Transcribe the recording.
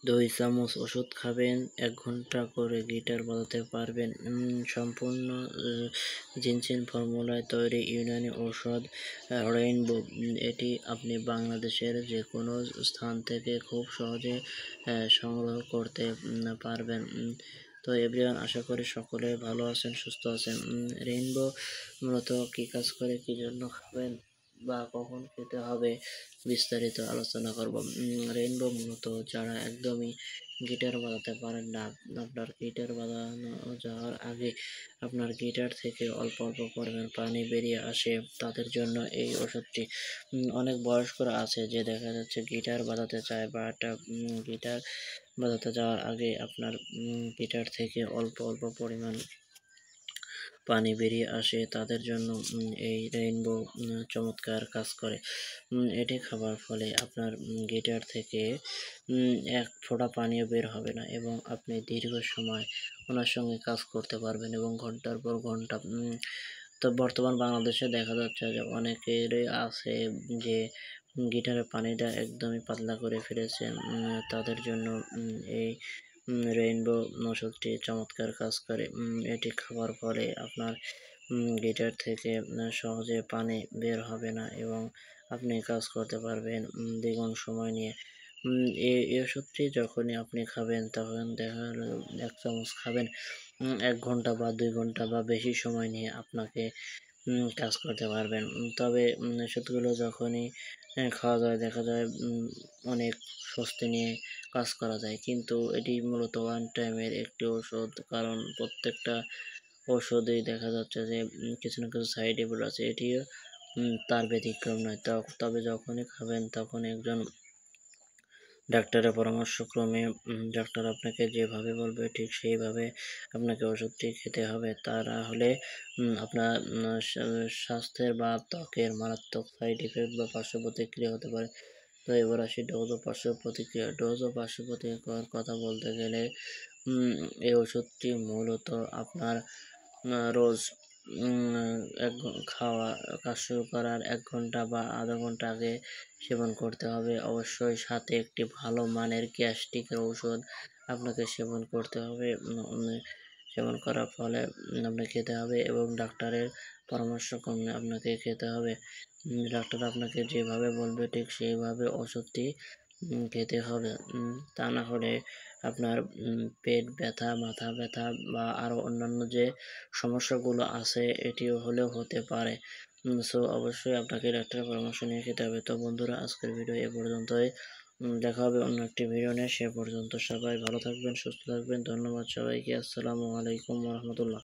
2 চামচ ওষুধ খাবেন, 1 ঘন্টা করে গিটার বাজাতে পারবেন। সম্পূর্ণ জিনসেন ফর্মুলায় তৈরি ইউনানি ঔষধ রেইনবো। এটি আপনি বাংলাদেশের যেকোনো স্থান থেকে খুব সহজে সংগ্রহ করতে পারবেন। তো এভরিওয়ান, আশা করি সকলে ভালো আছেন, সুস্থ আছেন। রেইনবো মূলত কী কাজ করে, কী জন্য খাবেন বা কখন খেতে হবে বিস্তারিত আলোচনা করব। রেইনবো মূলত যারা একদমই গিটার বাজাতে পারেন না, আপনার গিটার বাজানো যাওয়ার আগে আপনার গিটার থেকে অল্প অল্প পরিমাণ পানি বেরিয়ে আসে, তাদের জন্য এই ওষুধটি। অনেক বয়স্করা আছে যে দেখা যাচ্ছে গিটার বাজাতে চায়, বাট গিটার বাজাতে যাওয়ার আগে আপনার গিটার থেকে অল্প অল্প পরিমাণ পানি বেরিয়ে আসে, তাদের জন্য এই রেইনবো চমৎকার কাজ করে। এটি খাবার ফলে আপনার গিটার থেকে 1 ফোঁটা পানিও বের হবে না এবং আপনি দীর্ঘ সময় ওনার সঙ্গে কাজ করতে পারবেন এবং ঘন্টার পর ঘন্টা। তো বর্তমান বাংলাদেশে দেখা যাচ্ছে যে অনেকেরই আছে যে গিটারের পানিটা একদমই পাতলা করে ফেলেছে। তাদের জন্য এই রেইনবো ওষুধটি চমৎকার কাজ করে। এটি খাওয়ার পরে আপনার গিটার থেকে সহজে পানি বের হবে না এবং আপনি কাজ করতে পারবেন দ্বিগুণ সময় নিয়ে। এই ওষুধটি যখনই আপনি খাবেন তখন দেখা গেল 1 চামচ খাবেন, 1 ঘন্টা বা 2 ঘন্টা বা বেশি সময় নিয়ে আপনাকে কাজ করতে পারবেন। তবে ওষুধগুলো যখনই খাওয়া যায় দেখা যায় অনেক স্বস্তি নিয়ে কাজ করা যায়। কিন্তু এটি মূলত ওয়ান টাইমের একটি ওষুধ, কারণ প্রত্যেকটা ওষুধেই দেখা যাচ্ছে যে কিছু না কিছু সাইড এফেক্ট আছে। এটিও তার ব্যতিক্রম নয়। তবে যখনই খাবেন তখন একজন ডাক্তারের পরামর্শক্রমে ডাক্তার আপনাকে যেভাবে বলবে ঠিক সেইভাবে আপনাকে ওষুধটি খেতে হবে। তা না হলে আপনার স্বাস্থ্যের বা ত্বকের মারাত্মক সাইড ইফেক্ট বা পার্শ্ব প্রতিক্রিয়া হতে পারে। তো এবার আসি ডোজ ও পার্শ্ব প্রতিক্রিয়া। ডোজ ও পার্শ্ব প্রতিক্রিয়ার কথা বলতে গেলে এই ওষুধটি মূলত আপনার রোজ কাজ শুরু করার 1 ঘন্টা বা আধা ঘন্টা আগে সেবন করতে হবে। অবশ্যই সাথে একটি ভালো মানের গ্যাস্ট্রিকের ঔষধ আপনাকে সেবন করতে হবে। সেবন করার ফলে আপনাকে খেতে হবে এবং ডাক্তারের পরামর্শক্রমে আপনাকে খেতে হবে। ডাক্তার আপনাকে যেভাবে বলবে ঠিক সেইভাবে ওষুধটি খেতে হবে। তা না হলে আপনার পেট ব্যথা, মাথা ব্যথা বা আরও অন্যান্য যে সমস্যাগুলো আছে এটিও হলেও হতে পারে। সো অবশ্যই আপনাকে ডাক্তারের পরামর্শ নিয়ে খেতে হবে। তো বন্ধুরা, আজকের ভিডিও এ পর্যন্তই। দেখা হবে অন্য একটি ভিডিও নিয়ে। সে পর্যন্ত সবাই ভালো থাকবেন, সুস্থ থাকবেন। ধন্যবাদ সবাইকে। আসসালামু আলাইকুম ওয়া রাহমাতুল্লাহ।